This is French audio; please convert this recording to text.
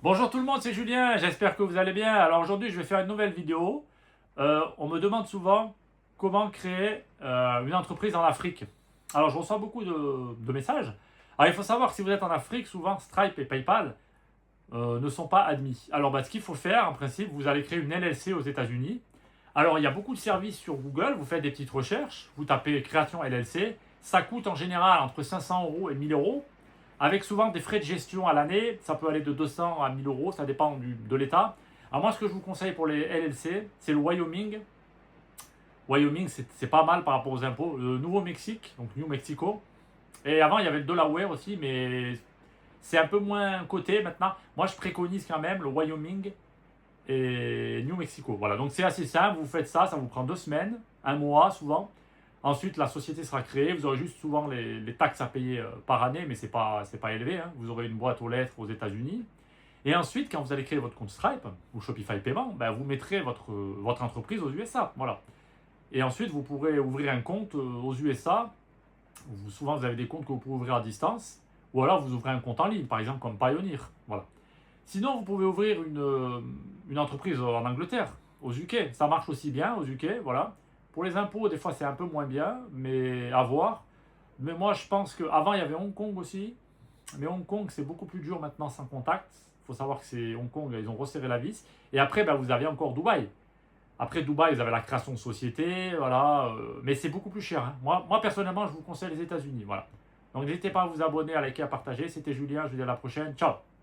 Bonjour tout le monde, c'est Julien, j'espère que vous allez bien. Alors aujourd'hui, je vais faire une nouvelle vidéo. On me demande souvent comment créer une entreprise en Afrique. Alors je reçois beaucoup de messages. Alors il faut savoir que si vous êtes en Afrique, souvent Stripe et PayPal ne sont pas admis. Alors ce qu'il faut faire, en principe, vous allez créer une LLC aux États-Unis. Alors il y a beaucoup de services sur Google, vous faites des petites recherches, vous tapez création LLC. Ça coûte en général entre 500 € et 1000 €. Avec souvent des frais de gestion à l'année, ça peut aller de 200 à 1000 €, ça dépend de l'État. Alors moi, ce que je vous conseille pour les LLC, c'est le Wyoming. Wyoming, c'est pas mal par rapport aux impôts. Le Nouveau-Mexique, donc New Mexico. Et avant, il y avait le Delaware aussi, mais c'est un peu moins coté maintenant. Moi, je préconise quand même le Wyoming et New Mexico. Voilà, donc c'est assez simple, vous faites ça, ça vous prend 2 semaines, un mois souvent. Ensuite, la société sera créée, vous aurez juste souvent les taxes à payer par année, mais c'est pas élevé, hein. Vous aurez une boîte aux lettres aux États-Unis. Et ensuite, quand vous allez créer votre compte Stripe ou Shopify Paiement, vous mettrez votre entreprise aux USA. Voilà. Et ensuite, vous pourrez ouvrir un compte aux USA. Souvent, vous avez des comptes que vous pouvez ouvrir à distance. Ou alors, vous ouvrez un compte en ligne, par exemple comme Pioneer. Voilà. Sinon, vous pouvez ouvrir une entreprise en Angleterre, aux UK. Ça marche aussi bien aux UK, voilà. Pour les impôts, des fois, c'est un peu moins bien, mais à voir. Mais moi, je pense qu'avant, il y avait Hong Kong aussi. Mais Hong Kong, c'est beaucoup plus dur maintenant sans contact. Il faut savoir que c'est Hong Kong, ils ont resserré la vis. Et après, vous avez encore Dubaï. Après Dubaï, vous avez la création de société, voilà. Mais c'est beaucoup plus cher, hein. Moi, personnellement, je vous conseille les États-Unis, voilà. Donc, n'hésitez pas à vous abonner, à liker, à partager. C'était Julien, je vous dis à la prochaine. Ciao!